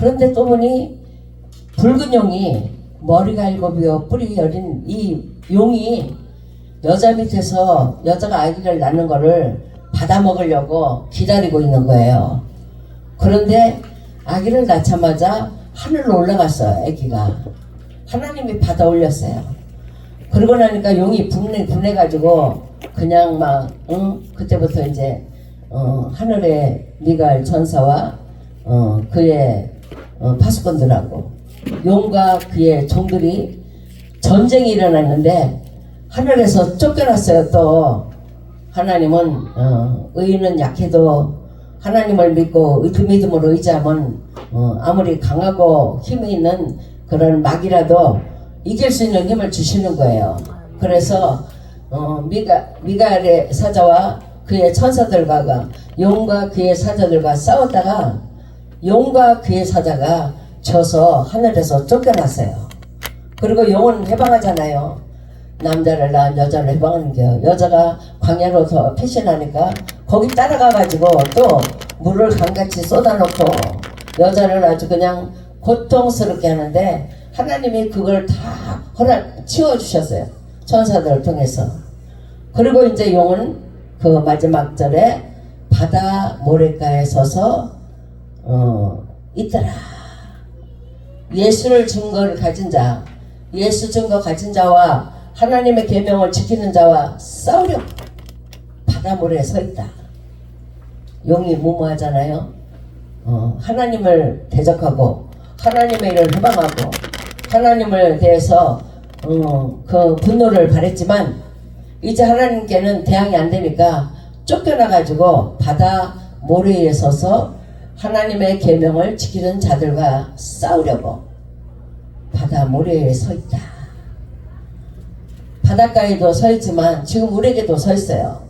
그런데 또 보니 붉은 용이 머리가 7이요 뿔이 10인 이 용이 여자 밑에서 여자가 아기를 낳는 거를 받아먹으려고 기다리고 있는 거예요. 그런데 아기를 낳자마자 하늘로 올라갔어요. 아기가 하나님이 받아 올렸어요. 그러고 나니까 용이 분해가지고 그냥 막 그때부터 이제 하늘의 미가엘 전사와 그의 파수꾼들하고 용과 그의 종들이 전쟁이 일어났는데 하늘에서 쫓겨났어요. 또 하나님은 의인은 약해도 하나님을 믿고 그 믿음으로 의지하면 아무리 강하고 힘이 있는 그런 막이라도 이길 수 있는 힘을 주시는 거예요. 그래서 미가엘의 사자와 그의 천사들과 용과 그의 사자들과 싸웠다가 용과 그의 사자가 져서 하늘에서 쫓겨났어요. 그리고 용은 해방하잖아요. 남자를 낳은 여자를 해방하는 게요. 여자가 광야로 더 피신하니까 거기 따라가가지고 또 물을 강같이 쏟아놓고 여자를 아주 그냥 고통스럽게 하는데 하나님이 그걸 다 치워주셨어요. 천사들을 통해서. 그리고 이제 용은 그 마지막 절에 바다 모래가에 서서 있더라. 예수를 증거를 가진 자, 예수 증거 가진 자와 하나님의 계명을 지키는 자와 싸우려 바다 모래에 서 있다. 용이 무모하잖아요. 하나님을 대적하고 하나님의 일을 해방하고 하나님을 대해서 그 분노를 발했지만 이제 하나님께는 대항이 안 되니까 쫓겨나가지고 바다 모래에 서서 하나님의 계명을 지키는 자들과 싸우려고 바다 모래에 서 있다. 바닷가에도 서 있지만 지금 우리에게도 서 있어요.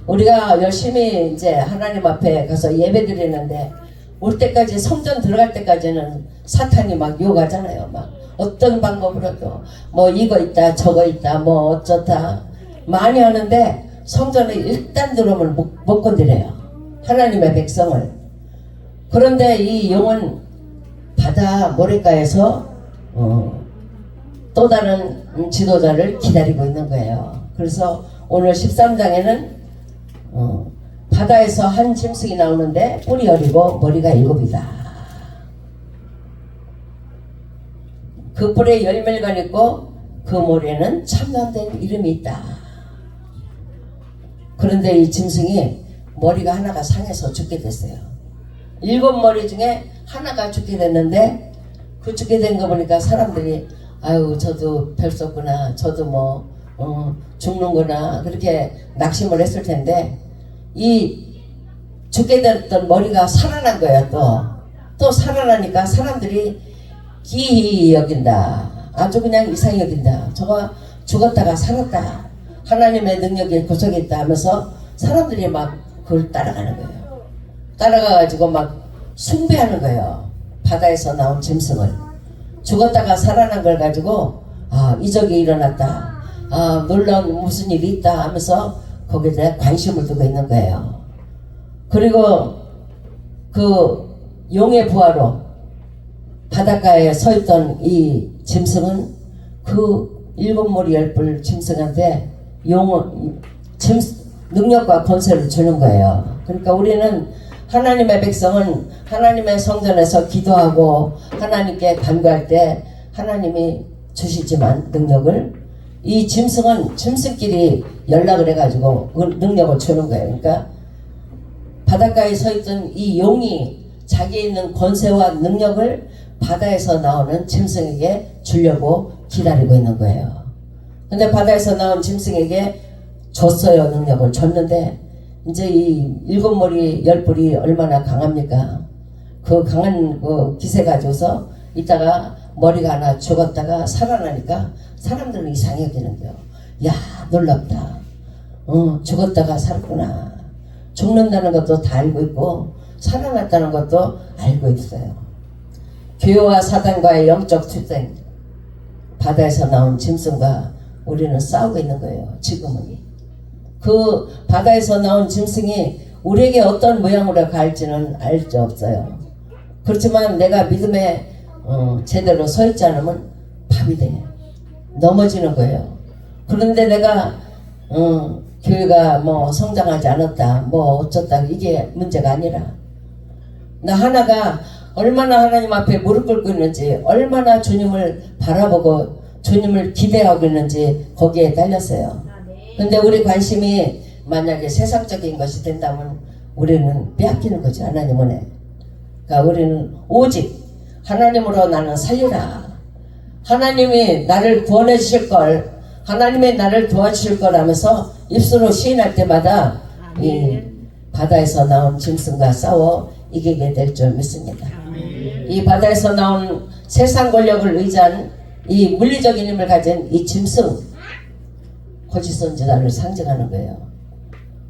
우리가 열심히 이제 하나님 앞에 가서 예배 드리는데 올 때까지 성전 들어갈 때까지는 사탄이 막 유혹하잖아요. 막 어떤 방법으로도 뭐 이거 있다 저거 있다 뭐 어쩌다 많이 하는데 성전에 일단 들어오면 못 건드려요. 하나님의 백성을. 그런데 이 용은 바다 모래가에서 또 다른 지도자를 기다리고 있는 거예요. 그래서 오늘 13장에는 바다에서 한 짐승이 나오는데 뿔이 10이고 머리가 7이다. 그 뿔에 열매가 있고 그 머리에는 참나된 이름이 있다. 그런데 이 짐승이 머리가 하나가 상해서 죽게 됐어요. 7머리 중에 하나가 죽게 됐는데 그 죽게 된 거 보니까 사람들이 아유 저도 별 수 없구나 저도 뭐 죽는구나 그렇게 낙심을 했을 텐데 이 죽게 됐던 머리가 살아난 거예요. 또 살아나니까 사람들이 기이 여긴다. 아주 그냥 이상히 여긴다. 저거 죽었다가 살았다. 하나님의 능력이 구석에 있다 하면서 사람들이 막 그걸 따라가는 거예요. 따라가가지고 막 숭배하는 거예요. 바다에서 나온 짐승을. 죽었다가 살아난 걸 가지고 이적이 일어났다. 놀라운 무슨 일이 있다 하면서 거기에 대해 관심을 두고 있는 거예요. 그리고 그 용의 부하로 바닷가에 서 있던 이 짐승은 그 7머리 10뿔 짐승한테 용은 능력과 권세를 주는 거예요. 그러니까 우리는 하나님의 백성은 하나님의 성전에서 기도하고 하나님께 간구할 때 하나님이 주시지만 능력을 이 짐승은 짐승끼리 연락을 해가지고 능력을 주는 거예요. 그러니까 바닷가에 서 있던 이 용이 자기에 있는 권세와 능력을 바다에서 나오는 짐승에게 주려고 기다리고 있는 거예요. 근데 바다에서 나온 짐승에게 줬어요. 능력을 줬는데 이제 이 7머리 10뿔이 얼마나 강합니까? 그 강한 그 기세 가지고서 이따가 머리가 하나 죽었다가 살아나니까 사람들은 이상하게 여기는 거예요. 야 놀랍다. 죽었다가 살았구나. 죽는다는 것도 다 알고 있고 살아났다는 것도 알고 있어요. 교회와 사단과의 영적 투쟁. 바다에서 나온 짐승과 우리는 싸우고 있는 거예요. 지금은. 그 바다에서 나온 짐승이 우리에게 어떤 모양으로 갈지는 알 수 없어요. 그렇지만 내가 믿음에 제대로 서 있지 않으면 밥이 돼. 넘어지는 거예요. 그런데 내가 교회가 뭐 성장하지 않았다, 뭐 어쩌다, 이게 문제가 아니라 나 하나가 얼마나 하나님 앞에 무릎 꿇고 있는지, 얼마나 주님을 바라보고 주님을 기대하고 있는지 거기에 달렸어요. 근데 우리 관심이 만약에 세상적인 것이 된다면 우리는 빼앗기는 거지, 하나님 은혜. 그러니까 우리는 오직 하나님으로 나는 살리라. 하나님이 나를 구원해 주실 걸, 하나님이 나를 도와주실 걸 하면서 입술로 시인할 때마다 이 바다에서 나온 짐승과 싸워 이기게 될 줄 믿습니다. 이 바다에서 나온 세상 권력을 의지한 이 물리적인 힘을 가진 이 짐승, 거짓 선지자를 상징하는 거예요.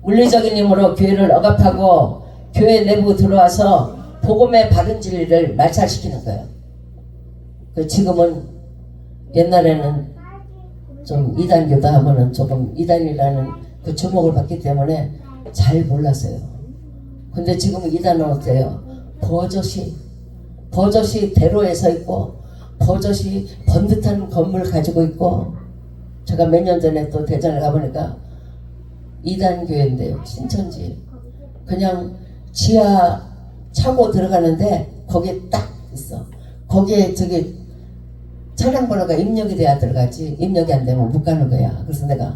물리적인 힘으로 교회를 억압하고 교회 내부 들어와서 복음의 바른 진리를 말살시키는 거예요. 지금은, 옛날에는 좀 이단교다 하면은 조금 이단이라는 그 주목을 받기 때문에 잘 몰랐어요. 근데 지금은 이단은 어때요? 버젓이 대로에 서 있고, 버젓이 번듯한 건물 가지고 있고, 제가 몇 년 전에 또 대전에 가보니까 이단교회인데요, 신천지. 그냥 지하 차고 들어가는데 거기에 딱 있어. 거기에 저기 차량 번호가 입력이 돼야 들어가지, 입력이 안 되면 못 가는 거야. 그래서 내가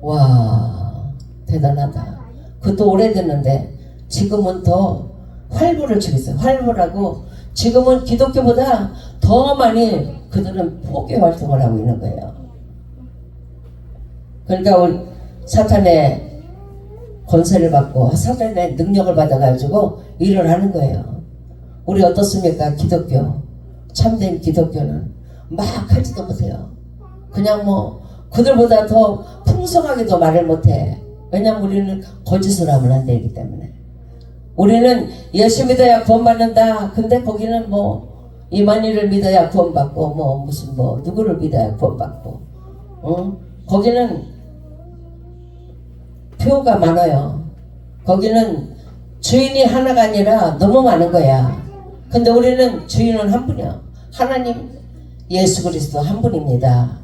와, 대단하다. 그것도 오래됐는데 지금은 더 활보를 치고 있어요. 활보라고 지금은 기독교보다 더 많이 그들은 포교 활동을 하고 있는 거예요. 그러니까 우리 사탄의 권세를 받고 사탄의 능력을 받아가지고 일을 하는 거예요. 우리 어떻습니까? 기독교, 참된 기독교는 막 하지도 못해요. 그냥 뭐 그들보다 더 풍성하게도 말을 못해. 왜냐면 우리는 거짓을 하면 안 되기 때문에. 우리는 예수 믿어야 구원받는다. 근데 거기는 뭐 이만희를 믿어야 구원받고, 뭐 무슨 뭐 누구를 믿어야 구원받고, 거기는 표가 많아요. 거기는 주인이 하나가 아니라 너무 많은 거야. 근데 우리는 주인은 한 분이야. 하나님 예수 그리스도 한 분입니다.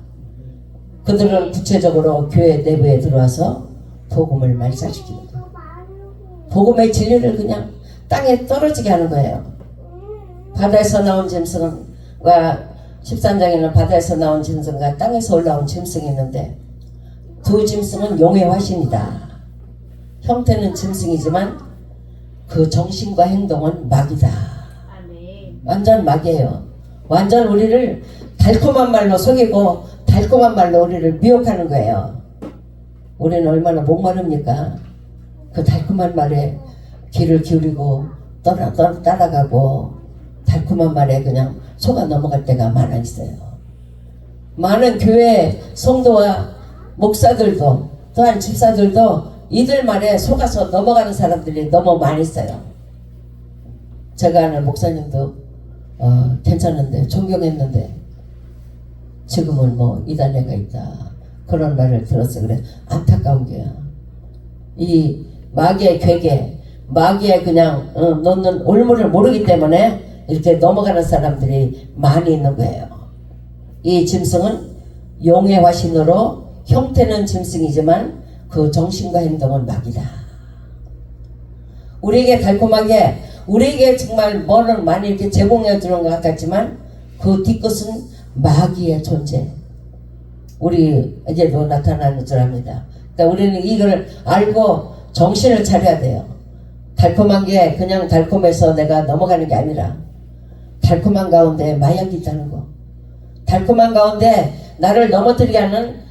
그들은 구체적으로 교회 내부에 들어와서 복음을 말살시키는 거예요. 복음의 진리를 그냥 땅에 떨어지게 하는 거예요. 바다에서 나온 짐승과 13장에는 바다에서 나온 짐승과 땅에서 올라온 짐승이 있는데, 두 짐승은 용의 화신이다. 형태는 짐승이지만 그 정신과 행동은 마귀다. 완전 마귀예요. 완전 우리를 달콤한 말로 속이고 달콤한 말로 우리를 미혹하는 거예요. 우리는 얼마나 목마릅니까? 그 달콤한 말에 귀를 기울이고 따라가고 달콤한 말에 그냥 속아 넘어갈 때가 많아 있어요. 많은 교회 성도와 목사들도 또한 집사들도 이들 말에 속아서 넘어가는 사람들이 너무 많이 있어요. 제가 아는 목사님도 괜찮은데 존경했는데 지금은 뭐 이단애가 있다 그런 말을 들었어. 그래 안타까운 게야. 이 마귀의 괴계, 마귀의 그냥 놓는 올무를 모르기 때문에 이렇게 넘어가는 사람들이 많이 있는 거예요. 이 짐승은 용의 화신으로 형태는 짐승이지만 그 정신과 행동은 마귀다. 우리에게 달콤하게, 우리에게 정말 뭐를 많이 이렇게 제공해 주는 것 같지만 그 뒤끝은 마귀의 존재. 우리 이제도 나타나는 줄 압니다. 그러니까 우리는 이걸 알고 정신을 차려야 돼요. 달콤한 게 그냥 달콤해서 내가 넘어가는 게 아니라 달콤한 가운데 마약이 있다는 거, 달콤한 가운데 나를 넘어뜨리게 하는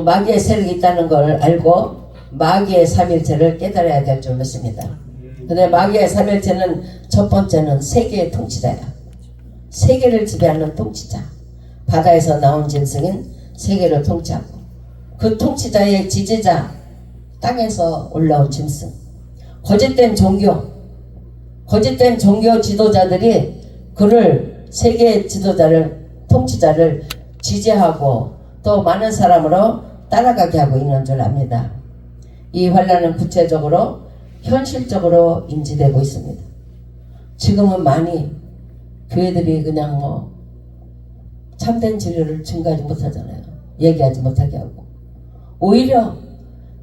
마귀의 세력이 있다는 걸 알고 마귀의 삼일체를 깨달아야 될 줄 믿습니다. 근데 마귀의 삼일체는 첫 번째는 세계의 통치자야. 세계를 지배하는 통치자. 바다에서 나온 짐승인 세계를 통치하고 그 통치자의 지지자, 땅에서 올라온 짐승. 거짓된 종교 지도자들이 그를 세계 지도자를, 통치자를 지지하고 또 많은 사람으로 따라가게 하고 있는 줄 압니다. 이 환란은 구체적으로 현실적으로 인지되고 있습니다. 지금은 많이 교회들이 그냥 뭐 참된 진리를 증거하지 못하잖아요. 얘기하지 못하게 하고. 오히려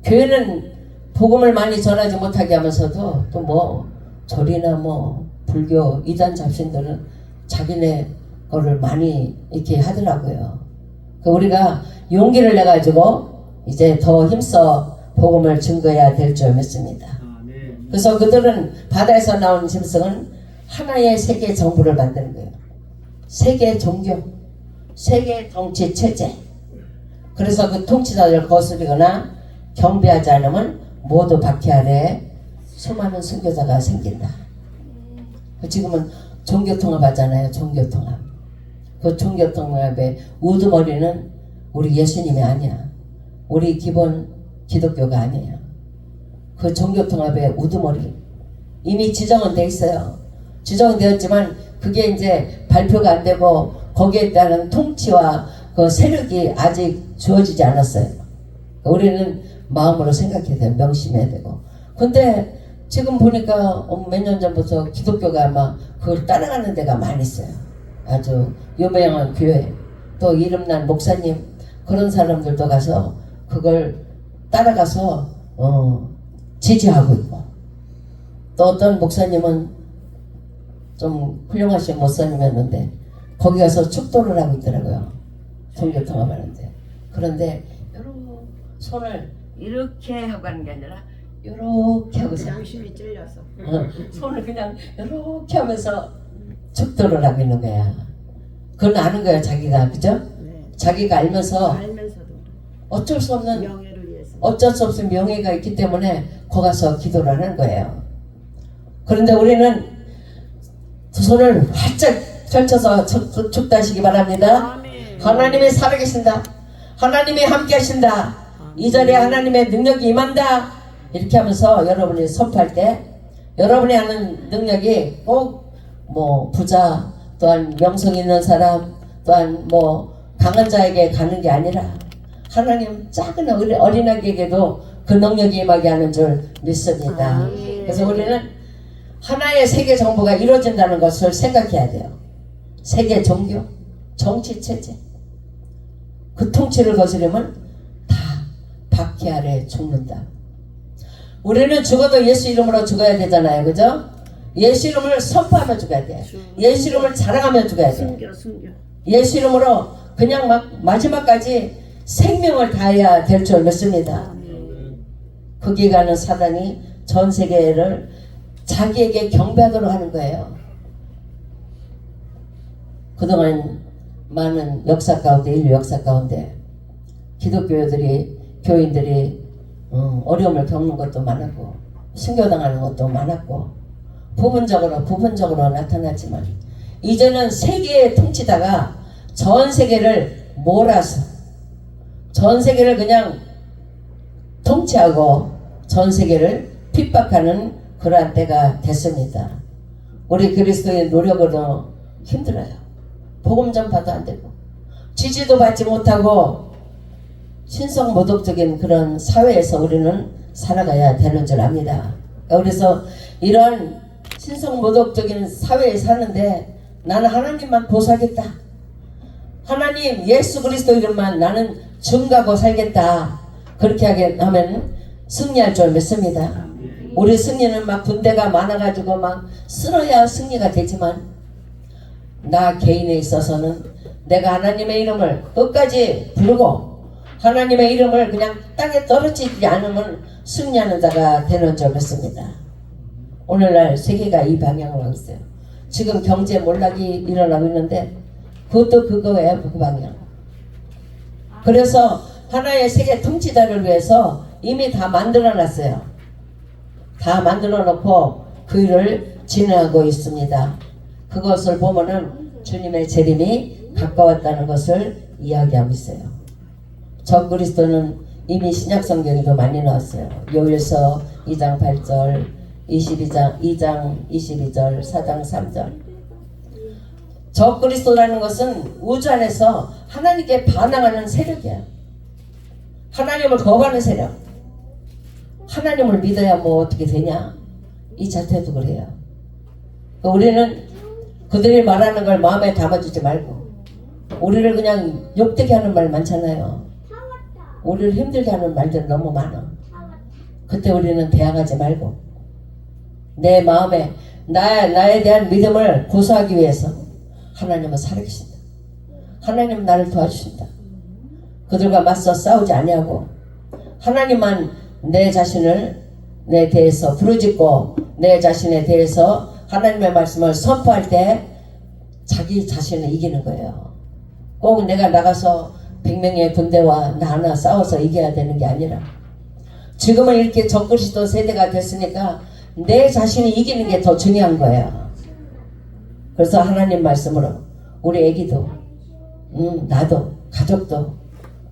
교회는 복음을 많이 전하지 못하게 하면서도 또 뭐 절이나 뭐 불교 이단 잡신들은 자기네 거를 많이 이렇게 하더라고요. 우리가 용기를 내 가지고 이제 더 힘써 복음을 증거해야 될 줄 믿습니다. 그래서 그들은 바다에서 나온 짐승은 하나의 세계 정부를 만드는 거예요. 세계 종교, 세계 정치 체제. 그래서 그 통치자를 거스르거나 경배하지 않으면 모두 박해 아래 수많은 순교자가 생긴다. 지금은 종교통합 하잖아요. 종교통합. 그 종교통합의 우두머리는 우리 예수님이 아니야. 우리 기본 기독교가 아니에요. 그 종교통합의 우두머리 이미 지정은 돼 있어요. 지정은 되었지만 그게 이제 발표가 안 되고 거기에 따른 통치와 그 세력이 아직 주어지지 않았어요. 우리는 마음으로 생각해야 돼요. 명심해야 되고. 근데 지금 보니까 몇 년 전부터 기독교가 아마 그걸 따라가는 데가 많이 있어요. 아주 유명한 교회, 또 이름난 목사님, 그런 사람들도 가서 그걸 따라가서 지지하고 있고, 또 어떤 목사님은 좀 훌륭하신 목사님이었는데 거기 가서 축도를 하고 있더라고요. 종교통합하는데. 그런데 여러 손을 이렇게 하고 하는 게 아니라 이렇게 하고서 양심이 찔려서 손을 그냥 이렇게 하면서 축도를 하고 있는 거야. 그건 아는 거야 자기가. 그죠? 네. 자기가 알면서 알면서도 어쩔 수 없는 명예를 위해서 어쩔 수 없는 명예가 있기 때문에 거기 가서 기도를 하는 거예요. 그런데 우리는 두 손을 활짝 펼쳐서 축도하시기 바랍니다. 아멘. 하나님이 살아계신다. 하나님이 함께 하신다. 이 자리에 하나님의 능력이 임한다. 이렇게 하면서 여러분이 선포할 때 여러분이 하는 능력이 꼭 뭐 부자, 또한 명성 있는 사람, 또한 뭐 강한 자에게 가는 게 아니라 하나님 작은 어린아기에게도 그 능력이 임하게 하는 줄 믿습니다. 그래서 우리는 하나의 세계 정부가 이루어진다는 것을 생각해야 돼요. 세계 종교, 정치 체제, 그 통치를 거스르면 다 박해 아래 죽는다. 우리는 죽어도 예수 이름으로 죽어야 되잖아요. 그죠? 예수 이름을 선포하며 죽어야 돼. 예수 이름을 자랑하며 죽어야 돼. 숨겨 예수 이름으로 그냥 막 마지막까지 생명을 다해야 될 줄 믿습니다. 거기 가는 사단이 전 세계를 자기에게 경배하도록 하는 거예요. 그동안 많은 역사 가운데, 인류 역사 가운데 기독교인들이, 교인들이 어려움을 겪는 것도 많았고 순교당하는 것도 많았고 부분적으로 나타났지만 이제는 세계의 통치다가 전 세계를 몰아서 전 세계를 그냥 통치하고 전 세계를 핍박하는 그러한 때가 됐습니다. 우리 그리스도의 노력으로 힘들어요. 복음 전파도 안 되고 지지도 받지 못하고 신성모독적인 그런 사회에서 우리는 살아가야 되는 줄 압니다. 그래서 이런 신성모독적인 사회에 사는데 나는 하나님만 보살겠다. 하나님 예수 그리스도 이름만 나는 증가하고 살겠다. 그렇게 하게 하면 승리할 줄 믿습니다. 우리 승리는 막 군대가 많아가지고 막 쓸어야 승리가 되지만 나 개인에 있어서는 내가 하나님의 이름을 끝까지 부르고 하나님의 이름을 그냥 땅에 떨어지지 않으면 승리하는 자가 되는 줄 믿습니다. 오늘날 세계가 이 방향으로 가고 있어요. 지금 경제 몰락이 일어나고 있는데 그것도 그거예요. 그 방향. 그래서 하나의 세계 통치자를 위해서 이미 다 만들어놨어요. 다 만들어 놓고 그 일을 진행하고 있습니다. 그것을 보면은 주님의 재림이 가까웠다는 것을 이야기하고 있어요. 적그리스도는 이미 신약성경에도 많이 나왔어요. 요일서 2장 8절, 2장 22절, 4장 3절. 적그리스도라는 것은 우주 안에서 하나님께 반항하는 세력이야. 하나님을 거부하는 세력. 하나님을 믿어야 뭐 어떻게 되냐? 이 자태도 그래요. 우리는 그들이 말하는 걸 마음에 담아주지 말고 우리를 그냥 욕되게 하는 말 많잖아요. 우리를 힘들게 하는 말들 너무 많아. 그때 우리는 대항하지 말고 내 마음에 나에 대한 믿음을 고수하기 위해서 하나님은 살아계신다. 하나님은 나를 도와주신다. 그들과 맞서 싸우지 아니하고 하나님만 내 자신을 내 대해서 부르짖고 내 자신에 대해서 하나님의 말씀을 선포할 때 자기 자신을 이기는 거예요. 꼭 내가 나가서 100명의 군대와 나 하나 싸워서 이겨야 되는 게 아니라 지금은 이렇게 적그리스도 세대가 됐으니까 내 자신이 이기는 게 더 중요한 거예요. 그래서 하나님 말씀으로 우리 애기도 나도 가족도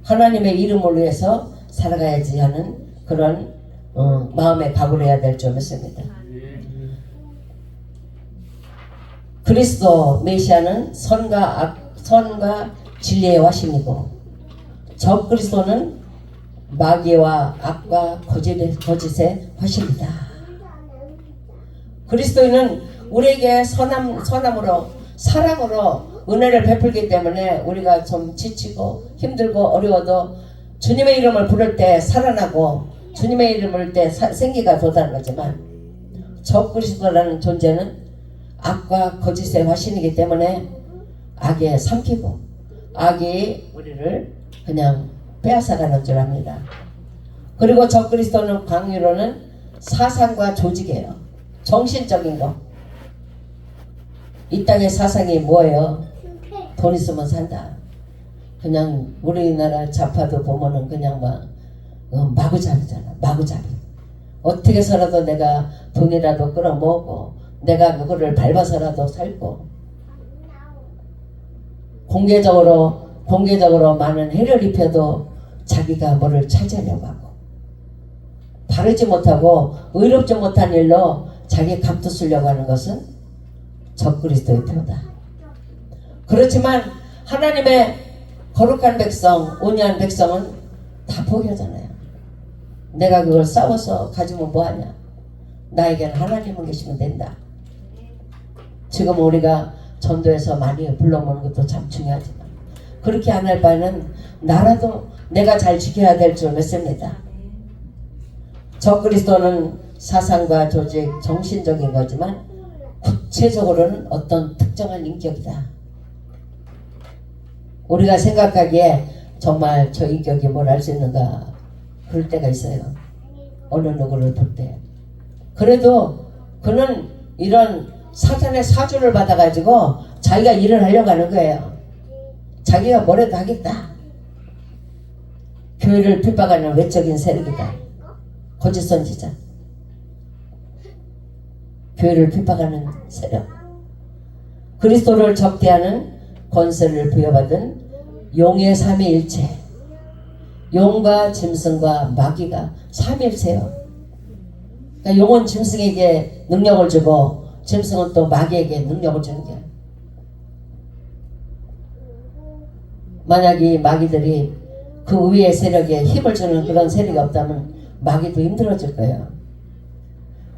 하나님의 이름을 위해서 살아가야지 하는 그런 마음의 각오를 해야 될 줄 믿습니다. 그리스도 메시아는 선과 진리의 화신이고 적 그리스도는 마귀와 악과 거짓의 화신이다. 그리스도인은 우리에게 선함으로 사랑으로 은혜를 베풀기 때문에 우리가 좀 지치고 힘들고 어려워도 주님의 이름을 부를 때 살아나고 주님의 이름을 부를 때 생기가 돋아는 거지만 적 그리스도라는 존재는 악과 거짓의 화신이기 때문에 악에 삼키고 악이 우리를 그냥 빼앗아가는 줄 압니다. 그리고 적 그리스도는 광유로는 사상과 조직이에요. 정신적인 거. 이 땅의 사상이 뭐예요? 돈 있으면 산다. 그냥 우리나라 좌파도 보면은 그냥 막 마구잡이잖아. 마구잡이. 어떻게 살아도 내가 돈이라도 끌어모으고 내가 그거를 밟아서라도 살고 공개적으로 많은 해를 입혀도 자기가 뭐를 차지하려고 하고 바르지 못하고 의롭지 못한 일로 자기 값도 쓰려고 하는 것은 적그리스도의 표다. 그렇지만 하나님의 거룩한 백성, 온유한 백성은 다 포기하잖아요. 내가 그걸 싸워서 가지면 뭐하냐. 나에게는 하나님은 계시면 된다. 지금 우리가 전도에서 많이 불러모는 것도 참 중요하지만 그렇게 안 할 바에는 나라도 내가 잘 지켜야 될 줄 믿습니다. 적그리스도는 사상과 조직, 정신적인 거지만 구체적으로는 어떤 특정한 인격이다. 우리가 생각하기에 정말 저 인격이 뭘 알 수 있는가 그럴 때가 있어요. 어느 누구를 볼 때. 그래도 그는 이런 사탄의 사주를 받아가지고 자기가 일을 하려고 하는 거예요. 자기가 뭐라도 하겠다. 교회를 핍박하는 외적인 세력이다. 거짓 선지자. 교회를 핍박하는 세력. 그리스도를 적대하는 권세를 부여받은 용의 삼위일체. 용과 짐승과 마귀가 삼위일체예요. 그러니까 용은 짐승에게 능력을 주고 짐승은 또 마귀에게 능력을 주는 거예요. 만약 이 마귀들이 그 위의 세력에 힘을 주는 그런 세력이 없다면 마귀도 힘들어질 거예요.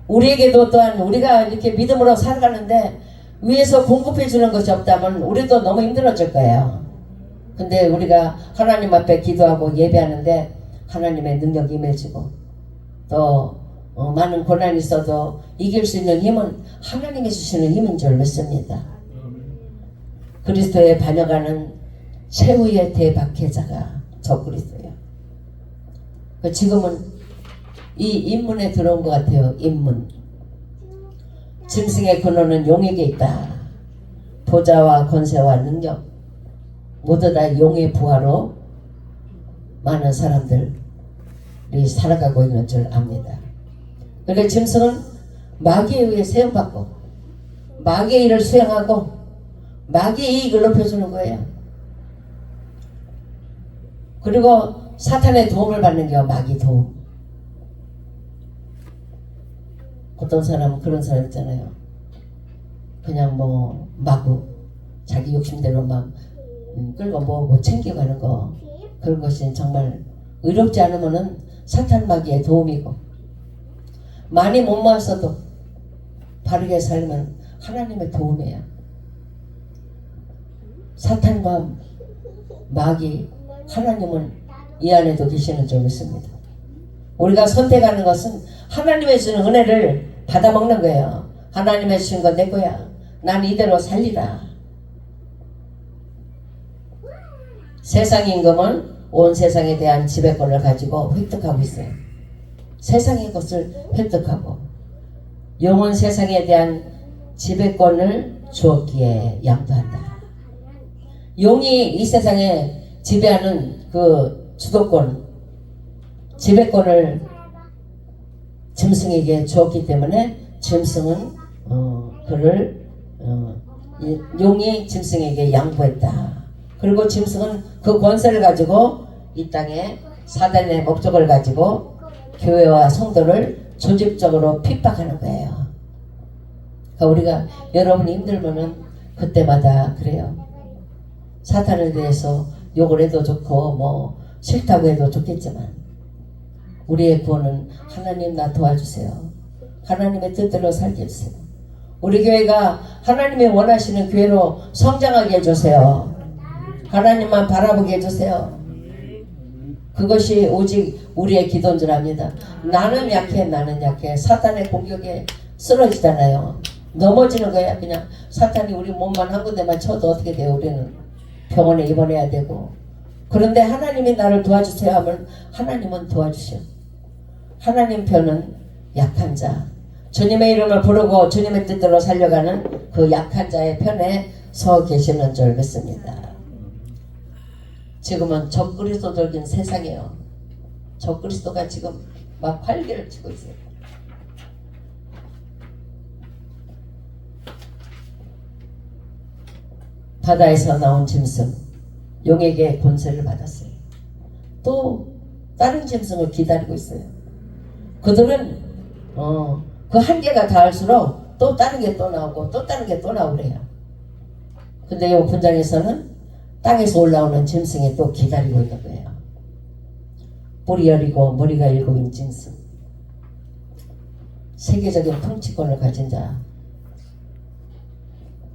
우리에게도 또한 우리가 이렇게 믿음으로 살아가는데 위에서 공급해 주는 것이 없다면 우리도 너무 힘들어질 거예요. 근데 우리가 하나님 앞에 기도하고 예배하는데 하나님의 능력이 임해지고 또 많은 고난이 있어도 이길 수 있는 힘은 하나님이 주시는 힘인 줄 믿습니다. 그리스도에 반영하는 최후의 대박해자가 적그리스도예요. 지금은 이 인문에 들어온 것 같아요. 인문. 짐승의 근원은 용에게 있다. 보좌와 권세와 능력 모두 다 용의 부하로 많은 사람들이 살아가고 있는 줄 압니다. 그러니까 짐승은 마귀에 의해 세움받고 마귀의 일을 수행하고 마귀의 이익을 높여주는 거예요. 그리고 사탄의 도움을 받는 게 마귀 도움. 어떤 사람은 그런 사람 있잖아요. 그냥 뭐 마구 자기 욕심대로 막 끌고 모으고 챙겨가는 거. 그런 것이 정말 의롭지 않으면은 사탄 마귀의 도움이고 많이 못 모았어도 바르게 살면 하나님의 도움이에요. 사탄과 마귀, 하나님은 이 안에도 계시는 줄 믿습니다. 우리가 선택하는 것은 하나님의 주는 은혜를 받아먹는 거예요. 하나님의 주신 건 내 거야. 난 이대로 살리라. 세상 임금은 온 세상에 대한 지배권을 가지고 획득하고 있어요. 세상의 것을 획득하고 영원 세상에 대한 지배권을 주었기에 양도한다. 용이 이 세상에 지배하는 그 주도권, 지배권을 짐승에게 주었기 때문에 짐승은 용이 짐승에게 양보했다. 그리고 짐승은 그 권세를 가지고 이 땅에 사단의 목적을 가지고 교회와 성도를 조직적으로 핍박하는 거예요. 그러니까 우리가 여러분이 힘들면은 그때마다 그래요. 사탄에 대해서 욕을 해도 좋고 뭐 싫다고 해도 좋겠지만 우리의 구원은 하나님 나 도와주세요. 하나님의 뜻대로 살게 해주세요. 우리 교회가 하나님이 원하시는 교회로 성장하게 해주세요. 하나님만 바라보게 해주세요. 그것이 오직 우리의 기도인 줄 압니다. 나는 약해. 사탄의 공격에 쓰러지잖아요. 넘어지는 거야. 그냥 사탄이 우리 몸만 한 군데만 쳐도 어떻게 돼요? 우리는 병원에 입원해야 되고. 그런데 하나님이 나를 도와주세요 하면 하나님은 도와주셔. 하나님 편은 약한 자, 주님의 이름을 부르고 주님의 뜻대로 살려가는 그 약한 자의 편에 서 계시는 줄 믿습니다. 지금은 적그리스도적인 세상이에요. 적그리스도가 지금 막 활개를 치고 있어요. 바다에서 나온 짐승, 용에게 권세를 받았어요. 또 다른 짐승을 기다리고 있어요. 그들은 그 한계가 닿을수록 또 다른 게 또 나오고 또 다른 게 또 나오고 그래요. 근데 이 분장에서는 땅에서 올라오는 짐승이 또 기다리고 있는 거예요. 뿔이 10이고 머리가 7인 짐승. 세계적인 통치권을 가진 자.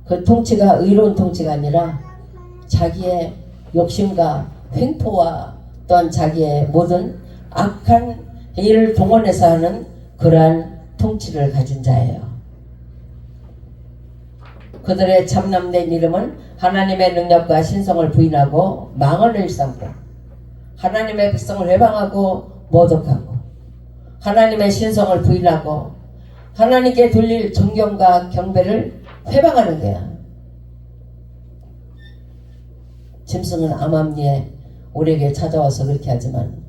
그 통치가 의로운 통치가 아니라 자기의 욕심과 횡포와 또한 자기의 모든 악한 일을 동원해서 하는 그러한 통치를 가진 자예요. 그들의 참남된 이름은 하나님의 능력과 신성을 부인하고 망언을 일삼고 하나님의 백성을 회방하고 모독하고 하나님의 신성을 부인하고 하나님께 돌릴 존경과 경배를 회방하는 거야. 짐승은 암암리에 우리에게 찾아와서 그렇게 하지만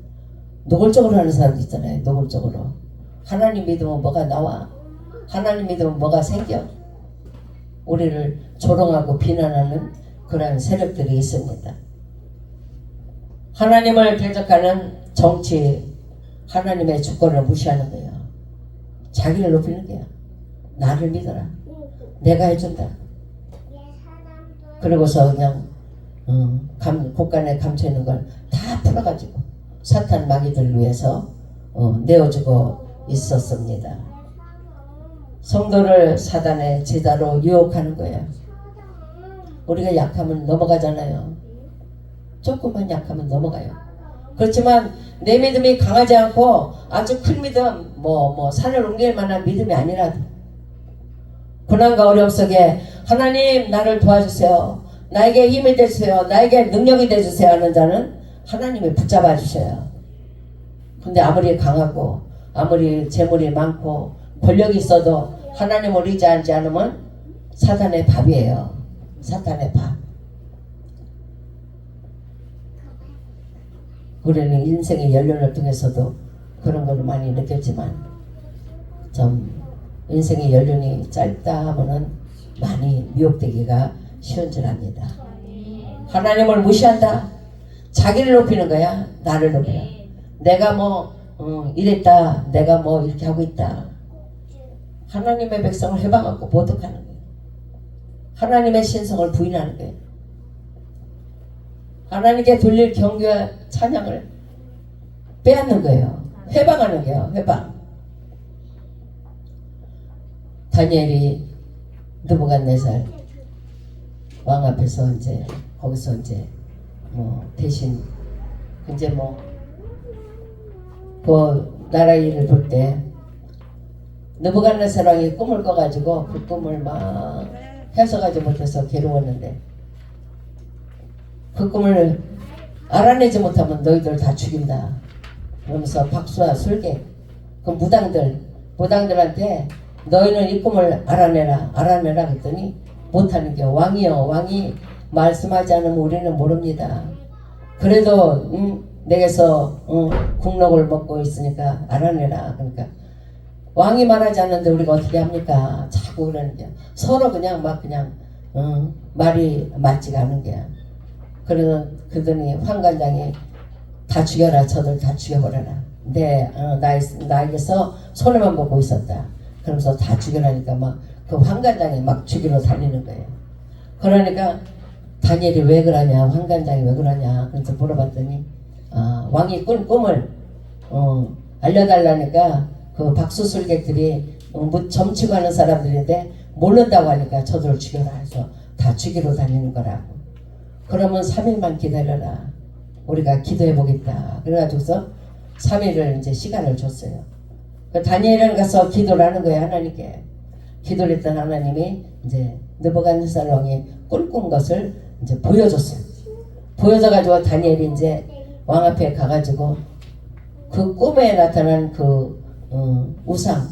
노골적으로 하는 사람도 있잖아요. 노골적으로. 하나님 믿으면 뭐가 나와? 하나님 믿으면 뭐가 생겨? 우리를 조롱하고 비난하는 그런 세력들이 있습니다. 하나님을 대적하는 정치, 하나님의 주권을 무시하는 거예요. 자기를 높이는 거야. 나를 믿어라. 내가 해준다. 그러고서 그냥 곳간에 감춰있는 걸 다 풀어가지고 사탄 마귀들 위해서 내어주고 있었습니다. 성도를 사단의 제자로 유혹하는 거예요. 우리가 약하면 넘어가잖아요. 조금만 약하면 넘어가요. 그렇지만 내 믿음이 강하지 않고 아주 큰 믿음, 산을 옮길 만한 믿음이 아니라도 고난과 어려움 속에 하나님 나를 도와주세요. 나에게 힘이 되주세요. 나에게 능력이 되주세요 하는 자는 하나님이 붙잡아 주셔요. 근데 아무리 강하고 아무리 재물이 많고 권력이 있어도 하나님을 의지하지 않으면 사탄의 밥이에요. 사탄의 밥. 우리는 인생의 연륜을 통해서도 그런 걸 많이 느꼈지만 좀 인생의 연륜이 짧다 하면은 많이 미혹되기가 쉬운 줄 압니다. 하나님을 무시한다. 자기를 높이는 거야. 나를 높여. 내가 이랬다. 내가 이렇게 하고 있다. 하나님의 백성을 해방하고 모독하는 거예요. 하나님의 신성을 부인하는 거예요. 하나님께 돌릴 경배와 찬양을 빼앗는 거예요. 해방하는 거예요. 해방. 다니엘이 느부갓네살 왕 앞에서 이제 거기서 이제 뭐 대신 이제 뭐 그 나라 일을 볼 때 느부갓네살 왕이 꿈을 꿔가지고 그 꿈을 막 해석하지 못해서 괴로웠는데 그 꿈을 알아내지 못하면 너희들 다 죽인다. 그러면서 박수와 술객 그 무당들한테 너희는 이 꿈을 알아내라 그랬더니 못하는 게 왕이요 왕이 말씀하지 않으면 우리는 모릅니다. 그래도 내게서 국록을 먹고 있으니까 알아내라. 그러니까 왕이 말하지 않는데 우리가 어떻게 합니까? 자꾸 그러는 게 서로 그냥 막 그냥 말이 맞지가 않은 게야. 그러더니 황관장이 다 죽여라. 저들 다 죽여버려라. 나에게서 손해만 보고 있었다. 그러면서 다 죽여라니까 막 그 황관장이 막 죽이러 달리는 거예요. 그러니까 다니엘이 왜 그러냐, 황관장이 왜 그러냐, 그래서 물어봤더니 왕이 꾼 꿈을 알려달라니까 그 박수술객들이 점치고 하는 사람들인데 모른다고 하니까 저들을 죽여라 해서 다 죽이러 다니는 거라고. 그러면 3일만 기다려라. 우리가 기도해 보겠다. 그래가지고서 3일을 이제 시간을 줬어요. 그 다니엘은 가서 기도를 하는 거예요. 하나님께. 기도를 했던 하나님이 이제 느부갓네살 왕이 꿈꾼 것을 이제 보여줬어요. 보여줘가지고 다니엘이 이제 왕 앞에 가가지고 그 꿈에 나타난 그 우상,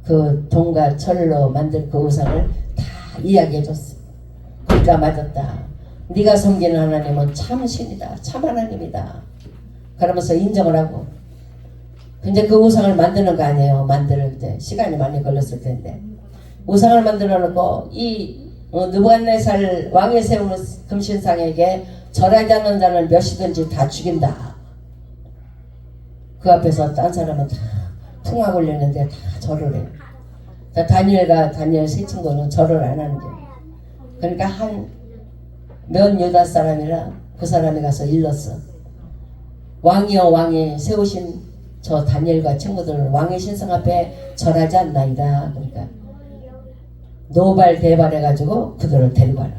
그 동과 철로 만든 그 우상을 다 이야기해줬어요. 그러니까 맞았다. 네가 섬기는 하나님은 참 신이다. 참 하나님이다. 그러면서 인정을 하고. 근데 그 우상을 만드는 거 아니에요. 만들 때 시간이 많이 걸렸을 텐데 우상을 만들어 놓고 이 느부갓네살 왕이 세우는 금신상에게 절하지 않는 자는 몇이든지 다 죽인다. 그 앞에서 딴 사람은 다 풍악 올리는데 다 절을 해요. 다니엘 세 친구는 절을 안 하는 거예요. 그러니까 몇 유다 사람이라 그 사람이 가서 일렀어. 왕이여 왕이 세우신 저 다니엘과 친구들은 왕의 신상 앞에 절하지 않나이다. 그러니까 노발대발 해가지고 그들을 데리고 와라.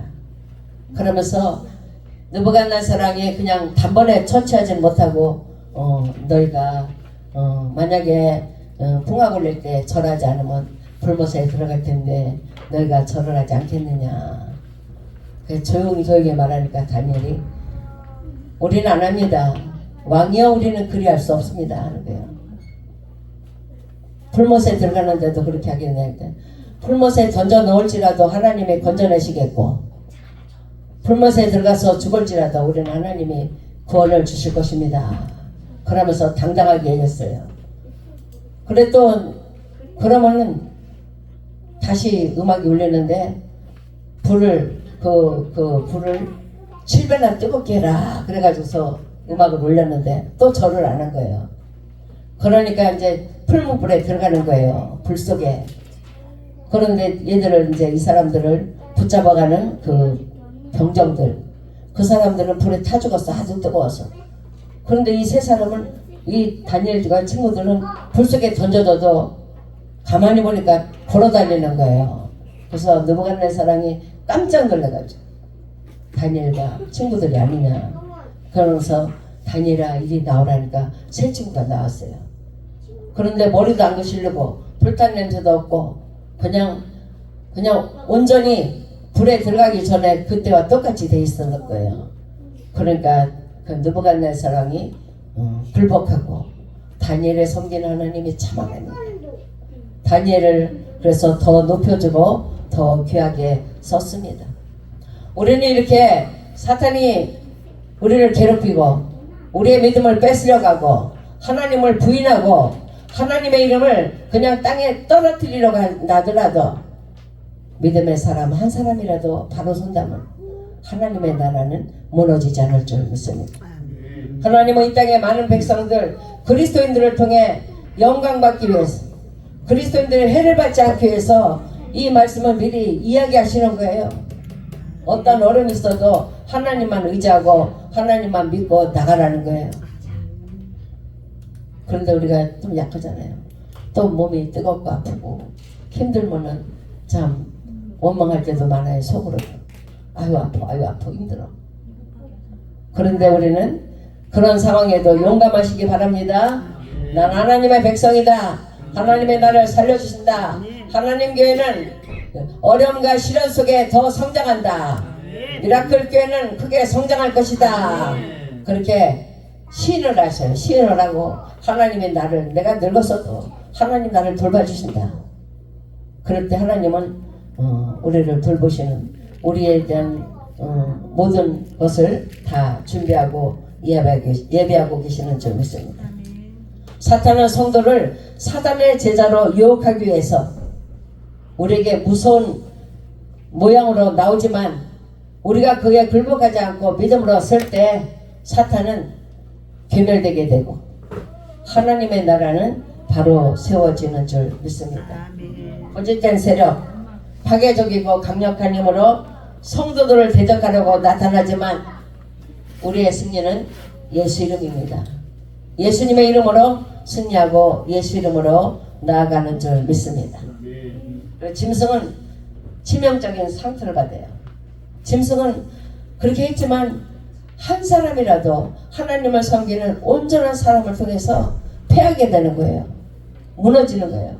그러면서 느부갓네살 왕이 그냥 단번에 처치하지 못하고 너희가 만약에 풍악 올릴 때 절하지 않으면 불못에 들어갈 텐데 너희가 절을 하지 않겠느냐. 조용히 말하니까 다니엘이 우리는 안 합니다. 왕이여 우리는 그리할 수 없습니다 하는 거예요. 풀못에 들어가는데도 그렇게 하겠네. 풀못에 던져 넣을지라도 하나님이 건져내시겠고 풀못에 들어가서 죽을지라도 우리는 하나님이 구원을 주실 것입니다. 그러면서 당당하게 얘기했어요. 그래 또 그러면은 다시 음악이 울리는데 불을 7배나 뜨겁게 해라. 그래가지고서 음악을 올렸는데 또 절을 안 한 거예요. 그러니까 이제 풀무불에 들어가는 거예요. 불 속에. 그런데 얘들을 이제 이 사람들을 붙잡아가는 그 병정들, 그 사람들은 불에 타 죽었어. 아주 뜨거워서. 그런데 이 세 사람은 이 다니엘과 친구들은 불 속에 던져져도 가만히 보니까 걸어다니는 거예요. 그래서 느부갓네살 왕이 깜짝 놀라가지고 다니엘과 친구들이 아니냐. 그러면서 다니엘아 이리 나오라니까 세 친구가 나왔어요. 그런데 머리도 안 거실르고 불탄 냄새도 없고 그냥 온전히 불에 들어가기 전에 그때와 똑같이 돼 있었던 거예요. 그러니까 그 느부갓네살 왕이 불복하고 다니엘을 섬기는 하나님이 참 하나님. 다니엘을 그래서 더 높여주고 더 귀하게 썼습니다. 우리는 이렇게 사탄이 우리를 괴롭히고 우리의 믿음을 뺏으려고 하고 하나님을 부인하고 하나님의 이름을 그냥 땅에 떨어뜨리려고 하더라도 믿음의 사람 한 사람이라도 바로 선다면 하나님의 나라는 무너지지 않을 줄 믿습니다. 하나님은 이 땅의 많은 백성들 그리스도인들을 통해 영광받기 위해서 그리스도인들의 해를 받지 않기 위해서 이 말씀을 미리 이야기하시는 거예요. 어떤 어려움이 있어도 하나님만 의지하고 하나님만 믿고 나가라는 거예요. 그런데 우리가 좀 약하잖아요. 또 몸이 뜨겁고 아프고 힘들면은 참 원망할 때도 많아요. 속으로. 아유 아파 힘들어. 그런데 우리는 그런 상황에도 용감하시기 바랍니다. 난 하나님의 백성이다. 하나님의 나를 살려주신다. 하나님 교회는 어려움과 시련 속에 더 성장한다. 미라클 교회는 크게 성장할 것이다. 그렇게 시인을 하셔요. 시인을 하고 하나님의 나를, 내가 늙었어도 하나님 나를 돌봐주신다. 그럴 때 하나님은 우리를 돌보시는, 우리에 대한 모든 것을 다 준비하고 예배하고 계시는 줄 믿습니다. 사탄은 성도를 사단의 제자로 유혹하기 위해서 우리에게 무서운 모양으로 나오지만 우리가 그에 굴복하지 않고 믿음으로 설 때 사탄은 괴멸되게 되고 하나님의 나라는 바로 세워지는 줄 믿습니다. 거짓된 세력, 파괴적이고 강력한 힘으로 성도들을 대적하려고 나타나지만 우리의 승리는 예수 이름입니다. 예수님의 이름으로 승리하고 예수 이름으로 나아가는 줄 믿습니다. 짐승은 치명적인 상처를 받아요. 짐승은 그렇게 했지만 한 사람이라도 하나님을 섬기는 온전한 사람을 통해서 패하게 되는 거예요. 무너지는 거예요.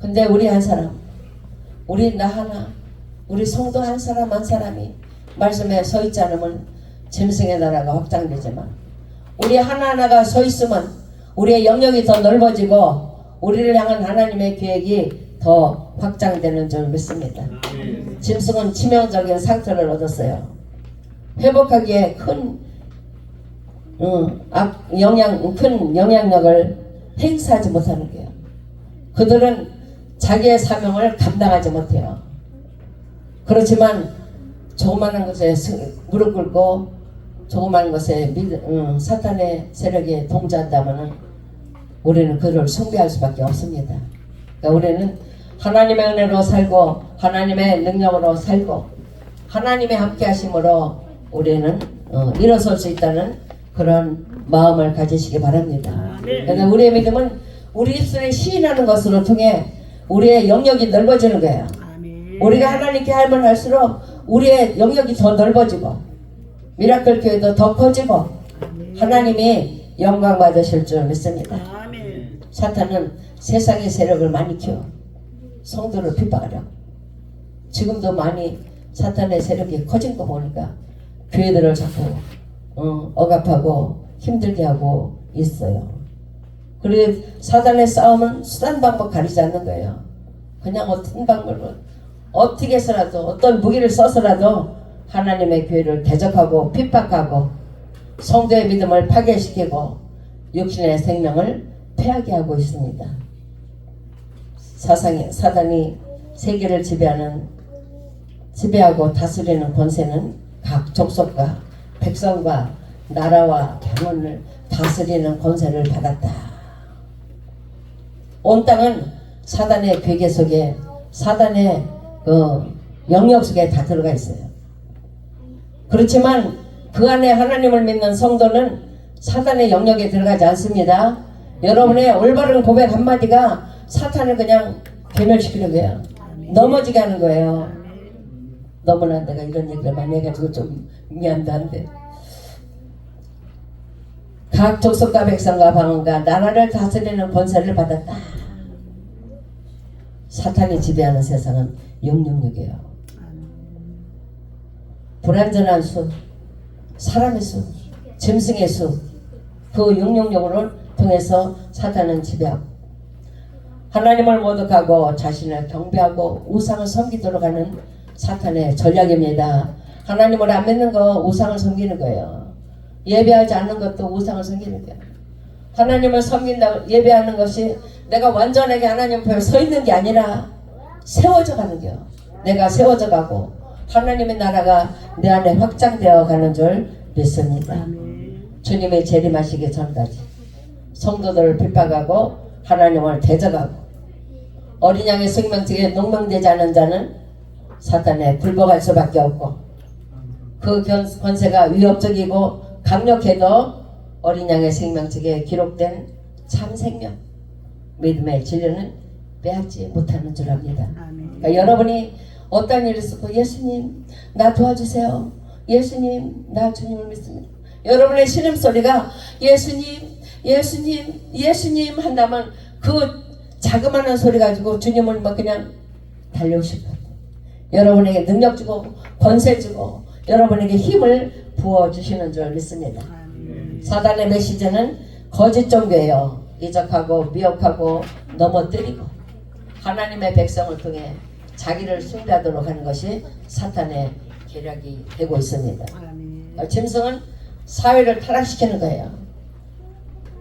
근데 우리 한 사람, 우리 나 하나, 우리 성도 한 사람 한 사람이 말씀에 서 있지 않으면 짐승의 나라가 확장되지만 우리 하나하나가 서 있으면 우리의 영역이 더 넓어지고 우리를 향한 하나님의 계획이 더 확장되는 줄 믿습니다. 짐승은 치명적인 상처를 얻었어요. 회복하기에 큰 영향력을 행사하지 못하는 거예요. 그들은 자기의 사명을 감당하지 못해요. 그렇지만 조그마한 것에 무릎 꿇고 조그마한 것에 사탄의 세력에 동조한다면 우리는 그를 숭배할 수밖에 없습니다. 그러니까 우리는 하나님의 은혜로 살고 하나님의 능력으로 살고 하나님의 함께 하심으로 우리는 일어설 수 있다는 그런 마음을 가지시기 바랍니다. 그래서 우리의 믿음은 우리 입술에 시인하는 것으로 통해 우리의 영역이 넓어지는 거예요. 우리가 하나님께 하면 할수록 우리의 영역이 더 넓어지고 미라클 교회도 더 커지고 하나님이 영광 받으실 줄 믿습니다. 사탄은 세상의 세력을 많이 키워 성도를 핍박하려고. 지금도 많이 사탄의 세력이 커진 거 보니까 교회들을 자꾸 억압하고 힘들게 하고 있어요. 그리고 사단의 싸움은 수단 방법 가리지 않는 거예요. 그냥 어떤 방법을 어떻게 해서라도 어떤 무기를 써서라도 하나님의 교회를 대적하고 핍박하고 성도의 믿음을 파괴시키고 육신의 생명을 패하게 하고 있습니다. 사단이 세계를 지배하고 다스리는 권세는 각 족속과 백성과 나라와 병원을 다스리는 권세를 받았다. 온 땅은 사단의 괴계 속에 사단의 영역 속에 다 들어가 있어요. 그렇지만 그 안에 하나님을 믿는 성도는 사단의 영역에 들어가지 않습니다. 여러분의 올바른 고백 한마디가 사탄을 그냥 괴멸시키는 거예요. 넘어지게 하는 거예요. 너무나 내가 이런 얘기를 많이 해가지고 좀 미안한데 각 족속과 백성과 방언과 나라를 다스리는 권세를 받았다. 사탄이 지배하는 세상은 666이에요. 불완전한 수, 사람의 수, 짐승의 수, 그 666을 통해서 사탄은 지배하고 하나님을 모독하고 자신을 경배하고 우상을 섬기도록 하는 사탄의 전략입니다. 하나님을 안 믿는 거 우상을 섬기는 거예요. 예배하지 않는 것도 우상을 섬기는 거예요. 하나님을 섬긴다고 예배하는 것이 내가 완전하게 하나님 앞에 서 있는 게 아니라 세워져 가는 거예요. 내가 세워져 가고 하나님의 나라가 내 안에 확장되어 가는 줄 믿습니다. 주님의 재림하시기 전까지 성도들을 핍박하고 하나님을 대적하고 어린 양의 생명책에 농명되지 않은 자는 사탄에 굴복할 수밖에 없고 그 권세가 위협적이고 강력해도 어린 양의 생명책에 기록된 참 생명 믿음의 진리는 빼앗지 못하는 줄 압니다. 그러니까 여러분이 어떤 일이 있었고 예수님 나 도와주세요. 예수님 나 주님을 믿습니다. 여러분의 신음소리가 예수님 예수님 예수님 한다면 그 자그마한 소리 가지고 주님을 뭐 그냥 달려오실 거예요. 여러분에게 능력 주고 권세 주고 여러분에게 힘을 부어주시는 줄 믿습니다. 사단의 메시지는 거짓 종교예요. 이적하고 미혹하고 넘어뜨리고 하나님의 백성을 통해 자기를 숭배하도록 하는 것이 사탄의 계략이 되고 있습니다. 짐승은 사회를 타락시키는 거예요.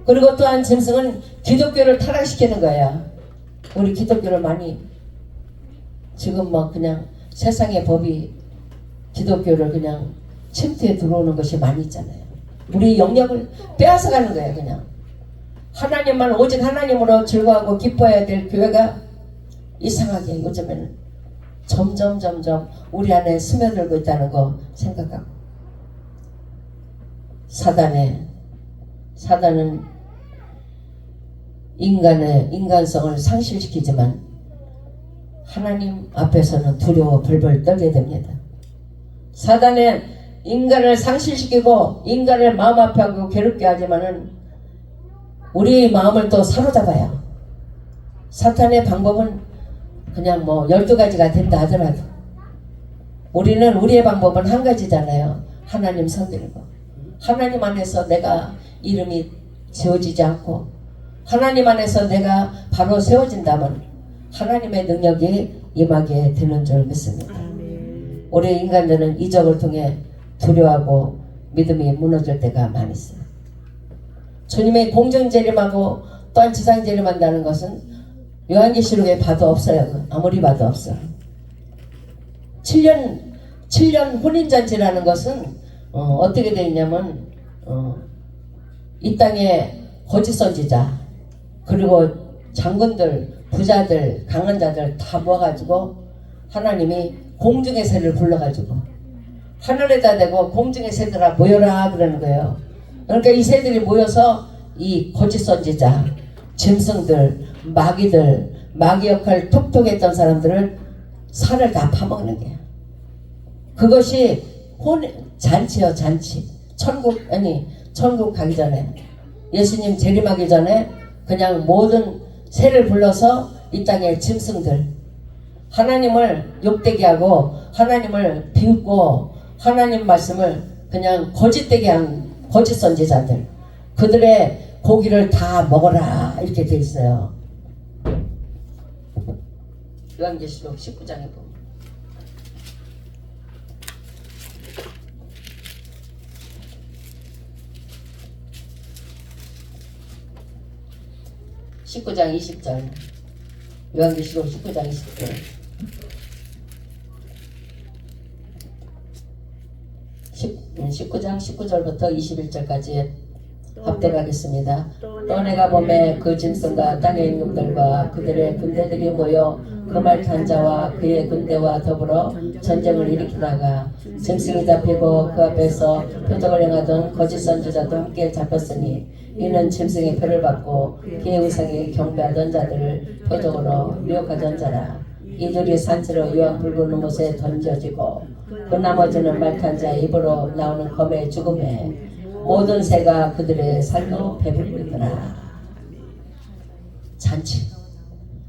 그리고 또한 짐승은 기독교를 타락시키는 거예요. 우리 기독교를 많이 지금 뭐 그냥 세상의 법이 기독교를 그냥 침투에 들어오는 것이 많이 있잖아요. 우리 영역을 빼앗아가는 거예요. 그냥 하나님만 오직 하나님으로 즐거워하고 기뻐해야 될 교회가 이상하게 요즘에는 점점 우리 안에 스며들고 있다는 거 생각하고 사단은 인간성을 상실시키지만 하나님 앞에서는 두려워 벌벌 떨게 됩니다. 사단은 인간을 상실시키고 인간을 마음 아파하고 괴롭게 하지만은 우리의 마음을 또 사로잡아요. 사탄의 방법은 그냥 뭐 12가지가 된다 하더라도 우리는 우리의 방법은 한 가지잖아요. 하나님 섬기는 거. 하나님 안에서 내가 이름이 지어지지 않고 하나님 안에서 내가 바로 세워진다면 하나님의 능력이 임하게 되는 줄 믿습니다. 우리 인간들은 이적을 통해 두려워하고 믿음이 무너질 때가 많이 있어요. 주님의 공정 재림하고 또한 지상 재림한다는 것은 요한계시록에 봐도 없어요. 아무리 봐도 없어요. 7년 혼인잔치라는 것은 어떻게 되어 있냐면 이 땅에 거짓 선지자 그리고 장군들 부자들 강한 자들 다 모아가지고 하나님이 공중의 새를 불러가지고 하늘에다 대고 공중의 새들아 모여라 그러는 거예요. 그러니까 이 새들이 모여서 이 거짓 선지자 짐승들 마귀들 마귀 역할 톡톡했던 사람들을 살을 다 파먹는 거예요. 그것이 잔치요 잔치. 천국 가기 전에 예수님 재림하기 전에 그냥 모든 새를 불러서 이 땅의 짐승들 하나님을 욕되게 하고 하나님을 비웃고 하나님 말씀을 그냥 거짓되게 한 거짓 선지자들 그들의 고기를 다 먹어라 이렇게 돼 있어요. 요한계시록 19장에 보면 19장 20절 요한계시록 19장 20절 19장 19절부터 21절까지 합독하겠습니다. 또 내가 보매 그 짐승과 땅의 임금들과 그들의 군대들이 모여 그 말 탄 자와 그의 군대와 더불어 전쟁을 일으키다가 짐승이 잡히고 그 앞에서 표적을 행하던 거짓 선지자도 함께 잡혔으니 이는 짐승의 표를 받고 그의 우상에 경배하던 자들을 표적으로 미혹하던 자라. 이들이 산채로 요한 붉은 못에 던져지고 그 나머지는 말 탄 자의 입으로 나오는 검의 죽음에 모든 새가 그들의 살로 배부르더라. 잔치.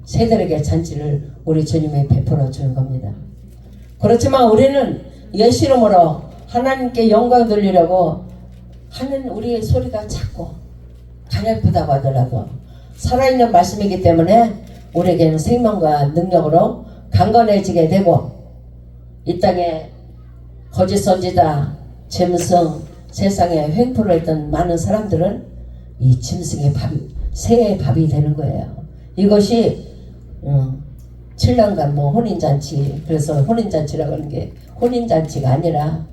새들에게 잔치를 우리 주님이 베풀어 주는 겁니다. 그렇지만 우리는 예수 이름으로 하나님께 영광 돌리려고 하는 우리의 소리가 작고 가냘프다고 하더라도 살아있는 말씀이기 때문에 우리에게는 생명과 능력으로 강건해지게 되고 이 땅에 거짓 선지자, 짐승, 세상에 횡포를 했던 많은 사람들은 이 짐승의 밥이, 새의 밥이 되는 거예요. 이것이 7년간 뭐 혼인잔치, 그래서 혼인잔치라고 하는 게 혼인잔치가 아니라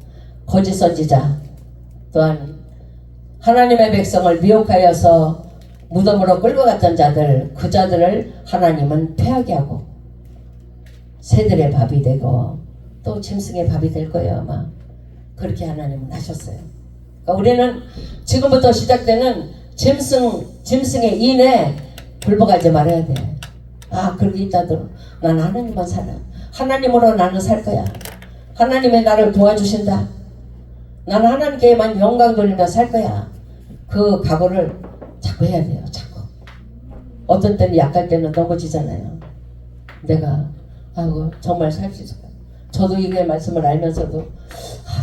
거짓 선지자 또한 하나님의 백성을 미혹하여서 무덤으로 끌고 갔던 자들, 그 자들을 하나님은 패하게 하고 새들의 밥이 되고 또 짐승의 밥이 될 거예요. 아마 그렇게 하나님은 하셨어요. 그러니까 우리는 지금부터 시작되는 짐승의 인에 굴복하지 말아야 돼. 아 그렇게 있다더러 난 하나님만 살아. 하나님으로 나는 살 거야. 하나님의 나를 도와주신다. 나는 하나님께만 영광 돌리며 살 거야. 그 각오를 자꾸 해야 돼요. 자꾸. 어떤 때는 약할 때는 넘어지잖아요. 내가 아이고 정말 살 수 있을까. 저도 이게 말씀을 알면서도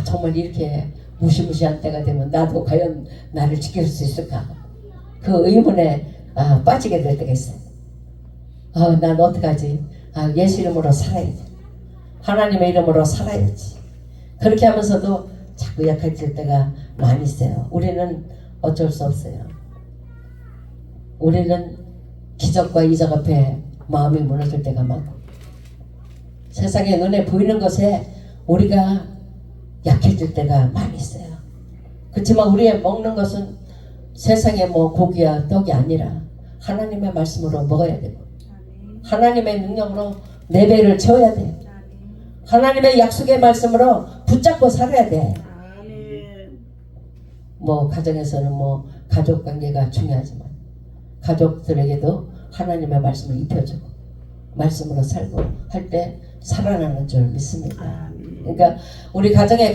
정말 이렇게 무시무시한 때가 되면 나도 과연 나를 지킬 수 있을까. 그 의문에 빠지게 될 때가 있어요. 난 어떡하지. 예수 이름으로 살아야지. 하나님의 이름으로 살아야지. 그렇게 하면서도 자꾸 약해질 때가 많이 있어요. 우리는 어쩔 수 없어요. 우리는 기적과 이적 앞에 마음이 무너질 때가 많고 세상에 눈에 보이는 것에 우리가 약해질 때가 많이 있어요. 그렇지만 우리의 먹는 것은 세상에 뭐 고기야 떡이 아니라 하나님의 말씀으로 먹어야 되고 하나님의 능력으로 내 배를 채워야 돼. 하나님의 약속의 말씀으로 붙잡고 살아야 돼. 뭐 가정에서는 뭐 가족 관계가 중요하지만 가족들에게도 하나님의 말씀을 입혀주고 말씀으로 살고 할 때 살아나는 줄 믿습니다. 그러니까 우리 가정의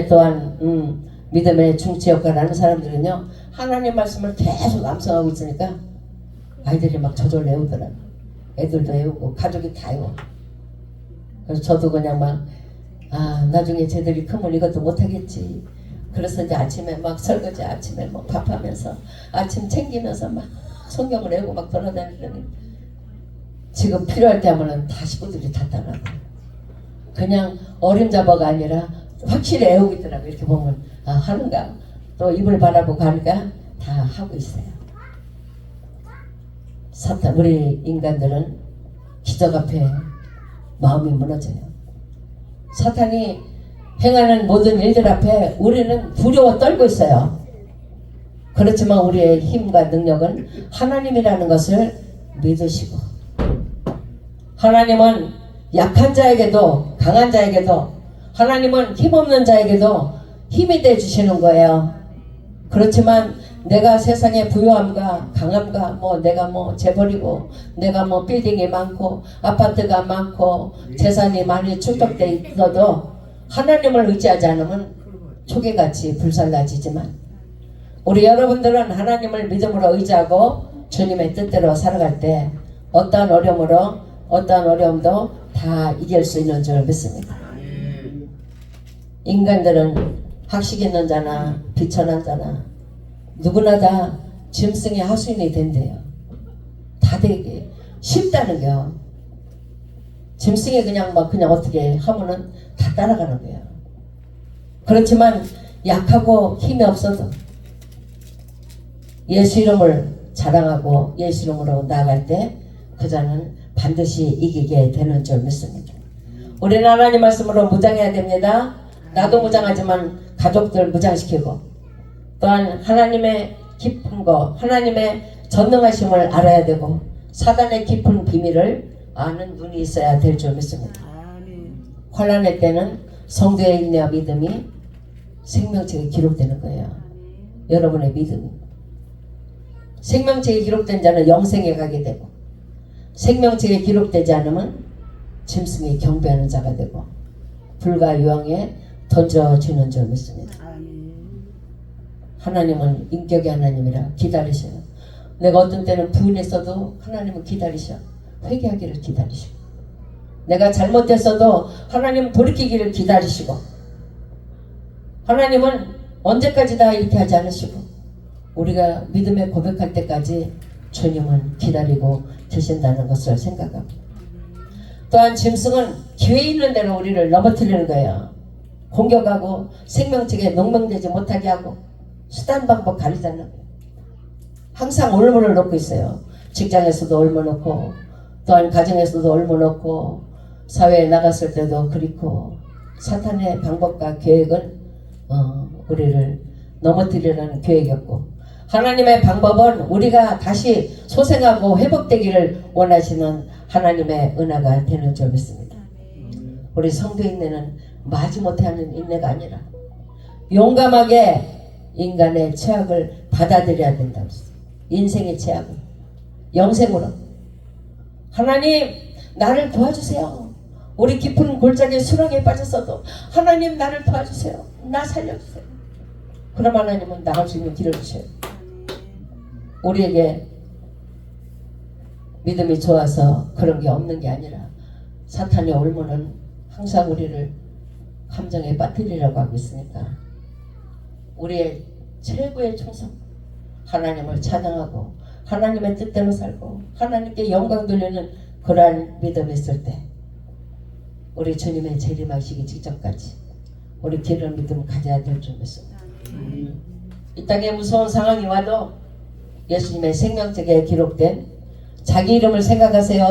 또한 믿음의 중치 역할을 하는 사람들은요 하나님 말씀을 계속 암송하고 있으니까 아이들이 막 저절로 외우더라고요. 애들도 외우고 가족이 다 외워. 그래서 저도 그냥 막 나중에 쟤들이 크면 이것도 못하겠지. 그래서 이제 아침에 막 설거지 아침에 뭐 밥하면서 아침 챙기면서 막 성경을 외우고 막 돌아다니더니 지금 필요할 때 하면은 다 식구들이 다 따라가고 그냥 어림잡아가 아니라 확실히 외우고 있더라고요. 이렇게 보면 하는가 또 입을 바라보고 하니까 다 하고 있어요. 우리 인간들은 기적 앞에 마음이 무너져요. 사탄이 행하는 모든 일들 앞에 우리는 두려워 떨고 있어요. 그렇지만 우리의 힘과 능력은 하나님이라는 것을 믿으시고 하나님은 약한 자에게도 강한 자에게도 하나님은 힘없는 자에게도 힘이 돼 주시는 거예요. 그렇지만 내가 세상의 부유함과 강함과 뭐 내가 뭐 재벌이고 내가 뭐 빌딩이 많고 아파트가 많고 재산이 많이 축적돼 있어도 하나님을 의지하지 않으면 초계같이 불살라지지만 우리 여러분들은 하나님을 믿음으로 의지하고 주님의 뜻대로 살아갈 때 어떠한 어려움도 다 이길 수 있는 줄 믿습니다. 인간들은 학식 있는 자나 비천한 자나 누구나 다 짐승의 하수인이 된대요. 다 되게 쉽다는 거요. 짐승이 그냥 어떻게 하면은 다 따라가는 거예요. 그렇지만 약하고 힘이 없어도 예수 이름을 자랑하고 예수 이름으로 나아갈 때 그 자는 반드시 이기게 되는 줄 믿습니다. 우리는 하나님 말씀으로 무장해야 됩니다. 나도 무장하지만 가족들 무장시키고 또한 하나님의 깊은 거 하나님의 전능하심을 알아야 되고 사단의 깊은 비밀을 아는 눈이 있어야 될 줄 믿습니다. 환난의 때는 성도의 인내와 믿음이 생명책에 기록되는 거예요. 여러분의 믿음. 생명책에 기록된 자는 영생에 가게 되고 생명책에 기록되지 않으면 짐승이 경배하는 자가 되고 불과 유황에 던져지는 줄 믿습니다. 하나님은 인격의 하나님이라 기다리셔요. 내가 어떤 때는 부인했어도 하나님은 기다리셔. 회개하기를 기다리시고 내가 잘못했어도 하나님은 돌이키기를 기다리시고 하나님은 언제까지 다 이렇게 하지 않으시고 우리가 믿음에 고백할 때까지 주님은 기다리고 계신다는 것을 생각합니다. 또한 짐승은 기회 있는 대로 우리를 넘어뜨리는 거예요. 공격하고 생명책에 농명되지 못하게 하고 수단 방법 가리지 않는 거예요. 항상 올무를 놓고 있어요. 직장에서도 올무 놓고 또한 가정에서도 올무 놓고 사회에 나갔을 때도 그렇고 사탄의 방법과 계획은 우리를 넘어뜨리려는 계획이었고 하나님의 방법은 우리가 다시 소생하고 회복되기를 원하시는 하나님의 은혜가 되는 줄 믿습니다. 우리 성도 인내는 마지못해 하는 인내가 아니라 용감하게 인간의 죄악을 받아들여야 된다고 했어요. 인생의 죄악을 영생으로 하나님 나를 도와주세요. 우리 깊은 골짜기 수렁에 빠졌어도 하나님 나를 도와주세요. 나 살려주세요. 그럼 하나님은 나갈 수 있는 길을 주셔요. 우리에게 믿음이 좋아서 그런 게 없는 게 아니라 사탄의 올무는 항상 우리를 감정에 빠뜨리려고 하고 있으니까 우리의 최고의 충성, 하나님을 찬양하고 하나님의 뜻대로 살고 하나님께 영광 돌리는 그러한 믿음이 있을 때 우리 주님의 재림하시기 직전까지 우리 길을 믿음 가져야 될 줄 믿습니다. 이 땅에 무서운 상황이 와도 예수님의 생명책에 기록된 자기 이름을 생각하세요.